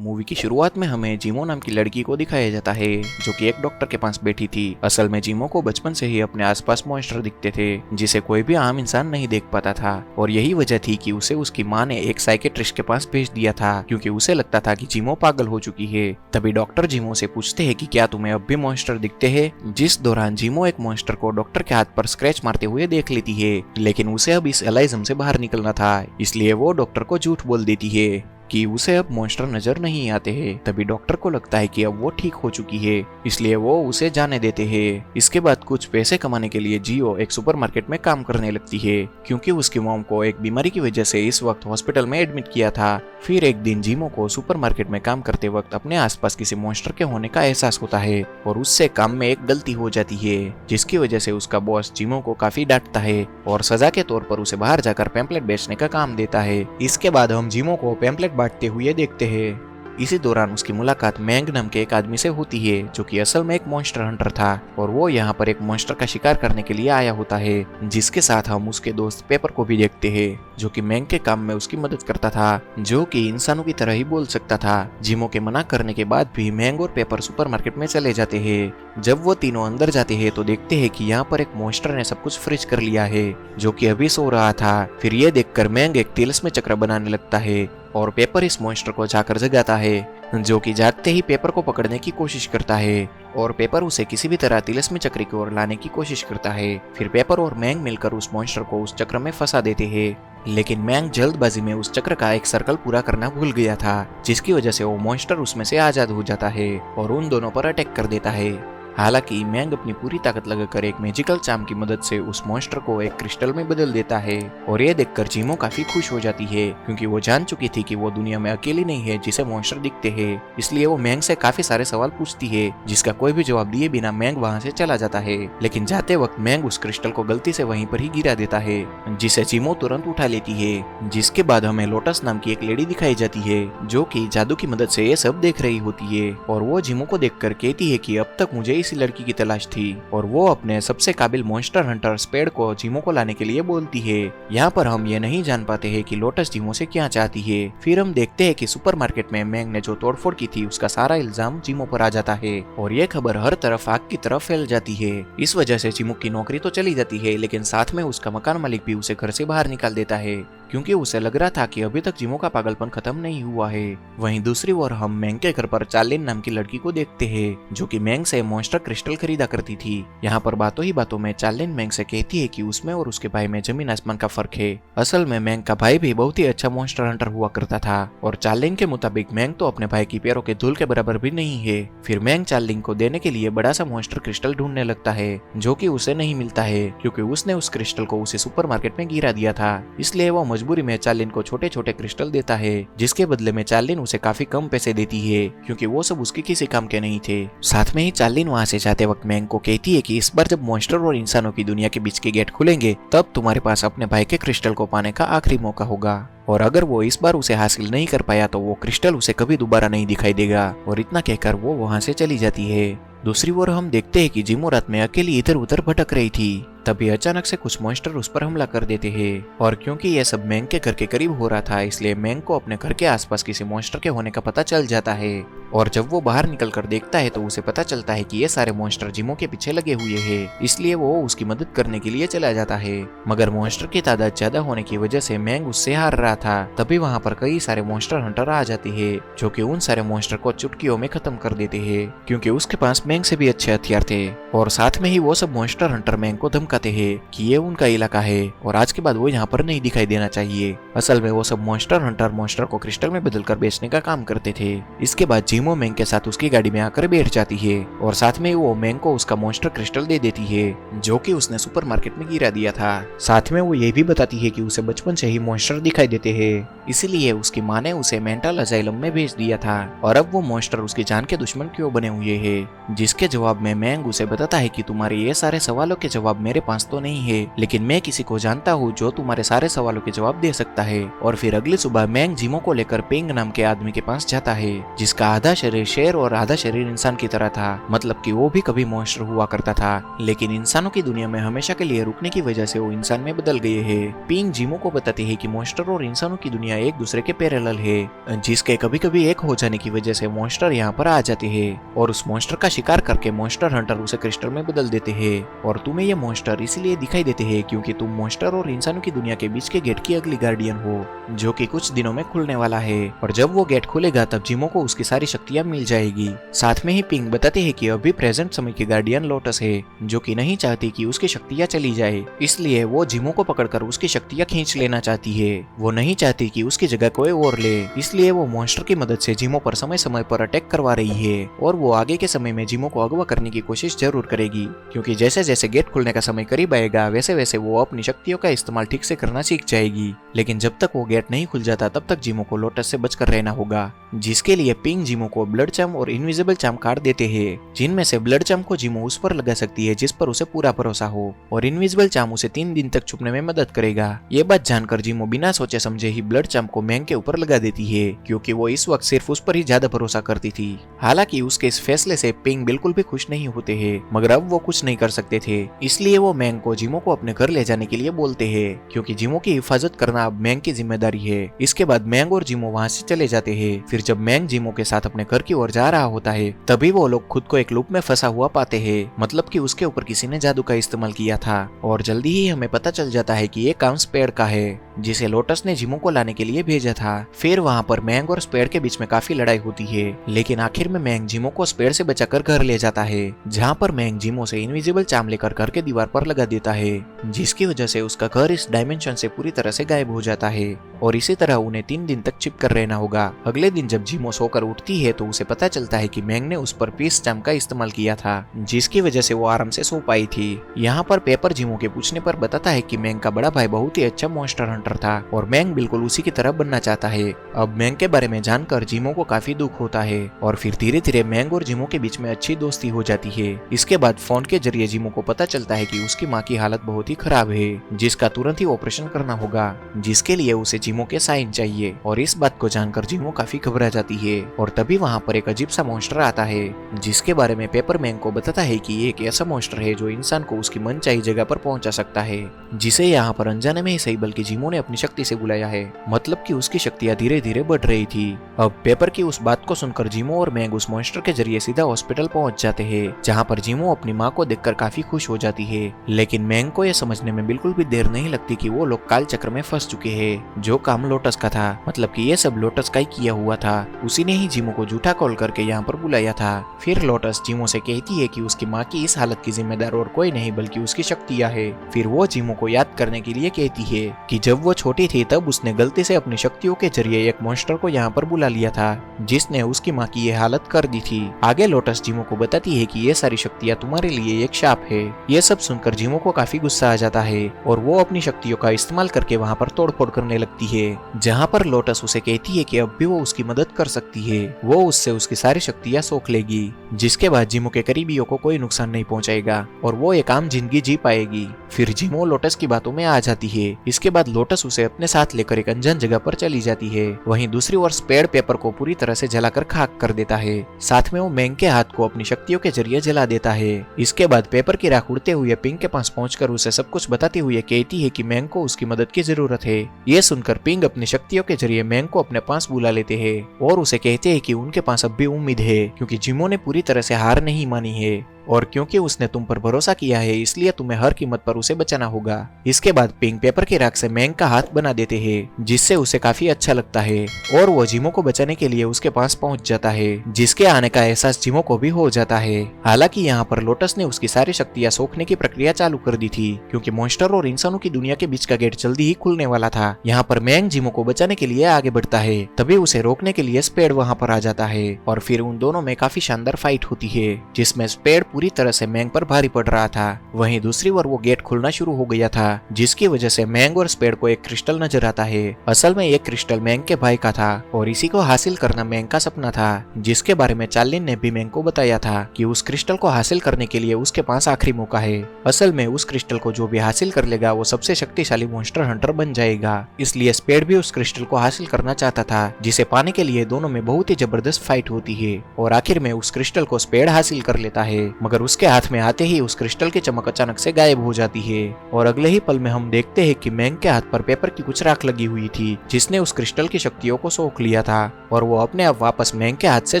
Movie की शुरुआत में हमें जीमो नाम की लड़की को दिखाया जाता है जो कि एक डॉक्टर के पास बैठी थी। असल में जीमो को बचपन से ही अपने आसपास मॉन्स्टर दिखते थे जिसे कोई भी आम इंसान नहीं देख पाता था और यही वजह थी कि उसे उसकी माँ ने एक साइकेट्रिस्ट के पास भेज दिया था क्योंकि उसे लगता था कि जीमो पागल हो चुकी है। तभी डॉक्टर जीमो से पूछते हैं कि क्या तुम्हें अब भी मॉन्स्टर दिखते हैं, जिस दौरान जीमो एक मॉन्स्टर को डॉक्टर के हाथ पर स्क्रैच मारते हुए देख लेती है। लेकिन उसे अब इस एलाइजम से बाहर निकलना था, इसलिए वो डॉक्टर को झूठ बोल देती है कि उसे अब मॉन्स्टर नजर नहीं आते हैं। तभी डॉक्टर को लगता है कि अब वो ठीक हो चुकी है, इसलिए वो उसे जाने देते हैं। इसके बाद कुछ पैसे कमाने के लिए जियो एक सुपरमार्केट में काम करने लगती है क्योंकि उसकी मॉम को एक बीमारी की वजह से इस वक्त हॉस्पिटल में एडमिट किया था। फिर एक दिन जीमो को सुपरमार्केट में काम करते वक्त अपने आसपास किसी मॉन्स्टर के होने का एहसास होता है और उससे काम में एक गलती हो जाती है जिसकी वजह से उसका बॉस जीमो को काफी डांटता है और सजा के तौर पर उसे बाहर जाकर पैम्पलेट बेचने का काम देता है। इसके बाद हम जीमो को पैम्पलेट बांटते हुए देखते हैं। इसी दौरान उसकी मुलाकात मैंग नाम के एक आदमी से होती है जो कि असल में एक मॉन्स्टर हंटर था और वो यहाँ पर एक मॉन्स्टर का शिकार करने के लिए आया होता है, जिसके साथ हम उसके दोस्त पेपर को भी देखते हैं जो कि मैंग के काम में उसकी मदद करता था, जो कि इंसानों की तरह ही बोल सकता था। जिमो के मना करने के बाद भी मैंग और पेपर सुपरमार्केट में चले जाते हैं। जब वो तीनों अंदर जाते हैं तो देखते हैं कि यहाँ पर एक मॉन्स्टर ने सब कुछ फ्रीज कर लिया है जो कि अभी सो रहा था। फिर ये देखकर मैंग एक तिलिस्म चक्र बनाने लगता है और पेपर इस मॉन्स्टर को जाकर जगाता है, जो कि जागते ही पेपर को पकड़ने की कोशिश करता है और पेपर उसे किसी भी तरह तिलिस्म चक्र की ओर लाने की कोशिश करता है। फिर पेपर और मैंग मिलकर उस मॉन्स्टर को उस चक्र में फंसा देते हैं, लेकिन मैंग जल्दबाजी में उस चक्र का एक सर्कल पूरा करना भूल गया था, जिसकी वजह से वो मॉन्स्टर उसमें से आजाद हो जाता है और उन दोनों पर अटैक कर देता है। हालांकि मैंग अपनी पूरी ताकत लगाकर एक मैजिकल चार्म की मदद से उस मॉन्स्टर को एक क्रिस्टल में बदल देता है और ये देखकर जीमो काफी खुश हो जाती है क्योंकि वो जान चुकी थी कि वो दुनिया में अकेली नहीं है जिसे मॉन्स्टर दिखते हैं। इसलिए वो मैंग से काफी सारे सवाल पूछती है जिसका कोई भी जवाब दिए बिना मैंग वहाँ से चला जाता है। लेकिन जाते वक्त मैंग उस क्रिस्टल को गलती से वहीं पर ही गिरा देता है, जिसे जीमो तुरंत उठा लेती है। जिसके बाद हमें लोटस नाम की एक लेडी दिखाई जाती है जो कि जादू की मदद से ये सब देख रही होती है और वो जीमो को देखकर कहती है कि अब तक मुझे इसी लड़की की तलाश थी और वो अपने सबसे काबिल मॉन्स्टर हंटर स्पेड को जीमो को लाने के लिए बोलती है। यहाँ पर हम ये नहीं जान पाते हैं कि लोटस जीमो से क्या चाहती है। फिर हम देखते हैं कि सुपरमार्केट में मैंग ने जो तोड़फोड़ की थी उसका सारा इल्जाम जीमो पर आ जाता है और ये खबर हर तरफ आग की तरफ फैल जाती है। इस वजह से जीमो की नौकरी तो चली जाती है, लेकिन साथ में उसका मकान मालिक भी उसे घर से बाहर निकाल देता है क्योंकि उसे लग रहा था कि अभी तक जीमो का पागलपन खत्म नहीं हुआ है। वहीं दूसरी ओर हम मैंग के घर पर चार्लिन नाम की लड़की को देखते हैं जो कि मैंग से मॉन्स्टर क्रिस्टल खरीदा करती थी। यहाँ पर बातों ही बातों में चार्लिन मैंग से कहती है कि उसमें और उसके भाई में जमीन आसमान का फर्क है। असल में मैंग का भाई भी बहुत ही अच्छा मॉन्स्टर हंटर हुआ करता था और चार्लिन के मुताबिक मैंग तो अपने भाई की पैरों के धूल के बराबर भी नहीं है। फिर मैंग चार्लिन को देने के लिए बड़ा सा मॉन्स्टर क्रिस्टल ढूंढने लगता है जो कि उसे नहीं मिलता है क्योंकि उसने उस क्रिस्टल को उसे सुपरमार्केट में गिरा दिया था। इसलिए वो मजबूरी में चार्लिन को छोटे छोटे क्रिस्टल देता है, जिसके बदले में चार्लिन उसे काफी कम पैसे देती है क्योंकि वो सब उसके किसी काम के नहीं थे। साथ में ही चार्लिन वहाँ से जाते वक्त मैंग को कहती है कि इस बार जब मॉन्स्टर और इंसानों की दुनिया के बीच के गेट खुलेंगे तब तुम्हारे पास अपने भाई के क्रिस्टल को पाने का आखिरी मौका होगा और अगर वो इस बार उसे हासिल नहीं कर पाया तो वो क्रिस्टल उसे कभी दोबारा नहीं दिखाई देगा। और इतना कहकर वो वहाँ से चली जाती है। दूसरी ओर हम देखते हैं कि जीमो रात में अकेली इधर उधर भटक रही थी, तभी अचानक से कुछ मॉन्स्टर उस पर हमला कर देते हैं और क्योंकि यह सब मैंग के घर के करीब हो रहा था इसलिए मैंग को अपने घर के आसपास किसी मॉन्स्टर के होने का पता चल जाता है और जब वो बाहर निकल कर देखता है तो उसे पता चलता है कि ये सारे मॉन्स्टर जीमो के पीछे लगे हुए हैं, इसलिए वो उसकी मदद करने के लिए चला जाता है। मगर मॉन्स्टर की तादाद ज्यादा होने की वजह से मैंग उससे हार रहा था। तभी वहाँ पर कई सारे मॉन्स्टर हंटर आ जाते हैं जो कि उन सारे मॉन्स्टर को चुटकियों में खत्म कर देते हैं क्योंकि उसके पास मैंग से भी अच्छे हथियार थे और साथ में ही वो सब मॉन्स्टर हंटर मैंग को धमकाते हैं कि ये उनका इलाका है और आज के बाद वो यहाँ पर नहीं दिखाई देना चाहिए। असल में वो सब मॉन्स्टर हंटर मॉन्स्टर को क्रिस्टल में बदलकर बेचने का काम करते थे। इसके बाद जीमो मैंग के साथ उसकी गाड़ी में आकर बैठ जाती है और साथ में वो मैंग को उसका मॉन्स्टर क्रिस्टल दे देती है जो कि उसने सुपरमार्केट में गिरा दिया था। साथ में वो ये भी बताती है कि उसे बचपन से ही मॉन्स्टर दिखाई देते हैं, इसीलिए उसकी माँ ने उसे मेंटल अजाइलम में भेज दिया था और अब वो मॉन्स्टर उसकी जान के दुश्मन क्यों बने हुए हैं। जिसके जवाब में मैंग उसे बताता है कि तुम्हारे ये सारे सवालों के जवाब मेरे मेरे पास तो नहीं है, लेकिन मैं किसी को जानता हूँ जो तुम्हारे सारे सवालों के जवाब दे सकता है। और फिर अगली सुबह मैंग जिमो को लेकर पिंग नाम के आदमी के पास जाता है, जिसका आधा शरीर शेर और आधा शरीर इंसान की तरह था। मतलब कि वो भी कभी मॉन्स्टर हुआ करता था, लेकिन इंसानों की दुनिया में हमेशा के लिए रुकने की वजह से वो इंसान में बदल गए हैं। पिंग जिमो को बताती है कि मॉन्स्टर और इंसानों की दुनिया एक दूसरे के पैरेलल है, जिसके कभी कभी एक हो जाने की वजह से मॉन्स्टर यहाँ पर आ जाते हैं और उस मॉन्स्टर का शिकार करके मॉन्स्टर हंटर उसे क्रिस्टल में बदल देते हैं। और तुम्हें ये मॉन्स्टर इसलिए दिखाई देते हैं क्योंकि तुम मॉन्स्टर और इंसानों की दुनिया के बीच के गेट की अगली गार्डियन हो, जो कि कुछ दिनों में खुलने वाला है। और जब वो गेट खुलेगा तब जिमो को उसकी सारी शक्तियां मिल जाएगी। साथ में ही पिंग बताते हैं कि अभी प्रेजेंट समय की गार्डियन लोटस है, जो कि नहीं चाहती कि उसकी शक्तियां चली जाए, इसलिए वो जिमो को पकड़कर उसकी शक्तियां खींच लेना चाहती है। वो नहीं चाहती कि उसकी जगह कोई और ले, इसलिए वो मॉन्स्टर की मदद से जिमो पर समय समय पर अटैक करवा रही है। और वो आगे के समय में जिमो को अगवा करने की कोशिश जरूर करेगी, क्योंकि जैसे जैसे गेट खुलने का समय करीब आएगा वैसे वैसे वो अपनी शक्तियों का इस्तेमाल ठीक से करना सीख जाएगी। लेकिन जब तक वो गेट नहीं खुल जाता तब तक जिमो को लोटस से बचकर रहना होगा, जिसके लिए पिंग जिमो को ब्लड चार्म और इनविजिबल चार्म कार्ड देते हैं, जिनमें से ब्लड चार्म को जिमो उस पर लगा सकती है जिस पर उसे पूरा भरोसा हो, और इनविजिबल चार्म उसे 3 दिन तक छुपने में मदद करेगा। ये बात जानकर जिमो बिना सोचे समझे ही ब्लड चार्म को मैंग के ऊपर लगा देती है, क्योंकि वो इस वक्त सिर्फ उस पर ही ज्यादा भरोसा करती थी। हालांकि उसके इस फैसले से पिंग बिल्कुल भी खुश नहीं होते हैं, मगर अब वो कुछ नहीं कर सकते थे, इसलिए वो मैंग को जिमो को अपने घर ले जाने के लिए बोलते हैं, क्योंकि जिमो की हिफाजत करना अब मैंग की जिम्मेदारी है। इसके बाद मैंग और जिमो वहाँ से चले जाते हैं। फिर जब मैंग जिमो के साथ अपने घर की ओर जा रहा होता है तभी वो लोग खुद को एक लूप में फंसा हुआ पाते हैं, मतलब कि उसके ऊपर किसी ने जादू का इस्तेमाल किया था। और जल्दी ही हमें पता चल जाता है कि ये काम स्पेड का है, जिसे लोटस ने जिमो को लाने के लिए भेजा था। फिर वहाँ पर मैंग और स्पेड के बीच में काफी लड़ाई होती है, लेकिन आखिर में मैंग जिमो को स्पेड से बचाकर घर ले जाता है, जहाँ पर मैंग जिमो से इनविजिबल चार्म लेकर घर के दीवार पर लगा देता है, जिसकी वजह से उसका घर इस डायमेंशन से पूरी तरह से गायब हो जाता है। और इसी तरह उन्हें 3 दिन तक छिप कर रहना होगा। अगले दिन जब जिमो सोकर उठती है तो उसे पता चलता है कि मैंग ने उस पर पीस चार्म का इस्तेमाल किया था, जिसकी वजह से वो आराम से सो पाई थी। यहाँ पर पेपर जिमो के पूछने पर बताता है कि मैंग का बड़ा भाई बहुत ही अच्छा मॉन्स्टर हंटर था और मैंग बिल्कुल उसी की तरह बनना चाहता है। अब मैंग के बारे में जानकर जिमो को काफी दुख होता है और फिर धीरे धीरे मैंग और जिमो के बीच में अच्छी दोस्ती हो जाती है। इसके बाद फोन के जरिए जिमो को पता चलता है कि उसकी माँ की हालत बहुत ही खराब है, जिसका तुरंत ही ऑपरेशन करना होगा, जिसके लिए उसे जिमो के साइन चाहिए। और इस बात को जानकर जिमो काफी घबरा जाती है। और तभी वहाँ पर एक अजीब सा मॉन्स्टर आता है, जिसके बारे में पेपर मैंग को बताता है कि एक ऐसा मॉन्स्टर है जो इंसान को उसकी मनचाही जगह पर पहुंचा सकता है, जिसे यहाँ पर अनजाने में ही सही बल्कि जिमो ने अपनी शक्ति से बुलाया है। मतलब कि उसकी शक्तियाँ धीरे धीरे बढ़ रही थी। अब पेपर की उस बात को सुनकर जिमो और मैंग उस मॉन्स्टर के जरिए सीधा हॉस्पिटल पहुंच जाते हैं, जहाँ पर जिमो अपनी माँ को देखकर काफी खुश हो जाती है। लेकिन मैंग को यह समझने में बिल्कुल भी देर नहीं लगती कि वो लोग काल चक्र में फंस चुके हैं, जो काम लोटस का था। मतलब कि ये सब लोटस का ही किया हुआ था, उसी ने ही जिमो को झूठा कॉल करके यहाँ पर बुलाया था। फिर लोटस जिमो से कहती है कि उसकी माँ की इस हालत की जिम्मेदार और कोई नहीं बल्कि उसकी शक्तियाँ है। फिर वो जिमो को याद करने के लिए कहती है कि जब वो छोटी थी तब उसने गलती से अपनी शक्तियों के जरिए एक मॉन्स्टर को यहाँ पर बुला लिया था, जिसने उसकी माँ की ये हालत कर दी थी। आगे लोटस जिमो को बताती है कि ये सारी शक्तियाँ तुम्हारे लिए एक शाप है। ये सब सुनकर जिमो को काफी गुस्सा आ जाता है और वो अपनी शक्तियों का इस्तेमाल करके वहाँ पर तोड़फोड़ करने लगती है, जहाँ पर लोटस उसे कहती है कि अब भी वो उसकी मदद कर सकती है, वो उससे उसकी सारी शक्तियाँ सोख लेगी, जिसके बाद जिमो के करीबियों को कोई नुकसान नहीं पहुंचाएगा और वो एक आम जिंदगी जी पाएगी। फिर जिमो लोटस की बातों में आ जाती है। इसके बाद लोटस उसे अपने साथ लेकर एक अनजान जगह पर चली जाती है। वहीं दूसरी ओर स्पेड पेपर को पूरी तरह से जलाकर खाक कर देता है। साथ में वो मैंग के हाथ को अपनी शक्तियों के जरिए जला देता है। इसके बाद पेपर की राख उड़ते हुए पिंग के पास पहुंचकर उसे सब कुछ बताते हुए कहती है कि मैंग को उसकी मदद की जरूरत है। ये सुनकर पिंग अपनी शक्तियों के जरिए मैंग को अपने पास बुला लेते हैं और उसे कहते हैं कि उनके पास अब भी उम्मीद है, क्योंकि जिमो ने पूरी तरह से हार नहीं मानी है और क्योंकि उसने तुम पर भरोसा किया है इसलिए तुम्हें हर कीमत पर उसे बचाना होगा। इसके बाद पिंग पेपर की राख से मैंग का हाथ बना देते हैं, जिससे उसे काफी अच्छा लगता है और वो जिमो को बचाने के लिए उसके पास पहुंच जाता है, जिसके आने का एहसास जिमो को भी हो जाता है। हालांकि यहाँ पर लोटस ने उसकी सारी शक्तियाँ सोखने की प्रक्रिया चालू कर दी थी, क्योंकि मॉन्स्टर और इंसानों की दुनिया के बीच का गेट जल्दी ही खुलने वाला था। यहाँ पर मैंग जिमो को बचाने के लिए आगे बढ़ता है, तभी उसे रोकने के लिए स्पेड वहाँ पर आ जाता है और फिर उन दोनों में काफी शानदार फाइट होती है, जिसमें स्पेड पूरी तरह से मैंग पर भारी पड़ रहा था। वहीं दूसरी ओर वो गेट खुलना शुरू हो गया था, जिसकी वजह से मैंग और स्पेड को एक क्रिस्टल नजर आता है। असल में एक क्रिस्टल मैंग के भाई का था और इसी को हासिल करना मैंग का सपना था, जिसके बारे में चार्लिन ने भी मैंग को बताया था कि उस क्रिस्टल को हासिल करने के लिए उसके पास आखिरी मौका है। असल में उस क्रिस्टल को जो भी हासिल कर लेगा वो सबसे शक्तिशाली मॉन्स्टर हंटर बन जाएगा। इसलिए स्पेड भी उस क्रिस्टल को हासिल करना चाहता था, जिसे पाने के लिए दोनों में बहुत ही जबरदस्त फाइट होती है और आखिर में उस क्रिस्टल को स्पेड हासिल कर लेता है, मगर उसके हाथ में आते ही उस क्रिस्टल की चमक अचानक से गायब हो जाती है और अगले ही पल में हम देखते हैं कि मैंग के हाथ पर पेपर की कुछ राख लगी हुई थी, जिसने उस क्रिस्टल की शक्तियों को सोख लिया था और वो अपने आप वापस मैंग के हाथ से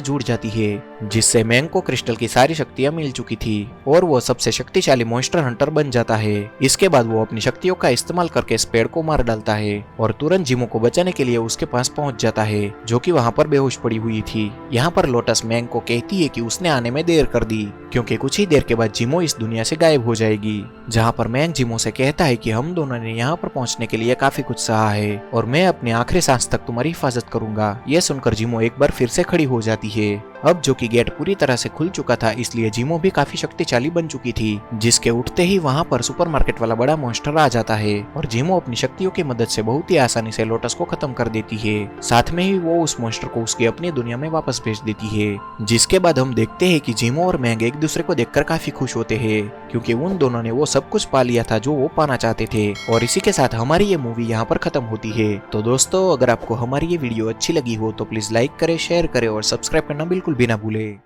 जुड़ जाती है, जिससे मैंग को क्रिस्टल की सारी शक्तियां मिल चुकी थी और वो सबसे शक्तिशाली मॉन्स्टर हंटर बन जाता है। इसके बाद वो अपनी शक्तियों का इस्तेमाल करके स्पेड को मार डालता है और तुरंत जिमो को बचाने के लिए उसके पास पहुंच जाता है, जो कि वहां पर बेहोश पड़ी हुई थी। यहाँ पर लोटस मैंग को कहती है कि उसने आने में देर कर दी, क्योंकि कुछ ही देर के बाद जिमो इस दुनिया से गायब हो जाएगी। जहाँ पर मैंग जिमो से कहता है कि हम दोनों ने यहाँ पर पहुंचने के लिए काफी कुछ सहा है और मैं अपने आखिरी सांस तक तुम्हारी हिफाजत करूंगा। यह सुनकर जिमो एक बार फिर से खड़ी हो जाती है। अब जो कि गेट पूरी तरह से खुल चुका था, इसलिए जिमो भी काफी शक्तिशाली बन चुकी थी, जिसके उठते ही वहां पर सुपरमार्केट वाला बड़ा मॉन्स्टर आ जाता है और जिमो अपनी शक्तियों की मदद से बहुत ही आसानी से लोटस को खत्म कर देती है। साथ में ही वो उस मॉन्स्टर को उसकी अपनी दुनिया में वापस भेज देती है, जिसके बाद हम देखते हैं कि जिमो और मैंग एक दूसरे को देखकर काफी खुश होते हैं, क्योंकि उन दोनों ने वो सब कुछ पा लिया था जो वो पाना चाहते थे। और इसी के साथ हमारी ये मूवी यहाँ पर खत्म होती है। तो दोस्तों, अगर आपको हमारी ये वीडियो अच्छी लगी हो तो प्लीज लाइक करें, शेयर करें और सब्सक्राइब करना बिल्कुल भी ना भूलें।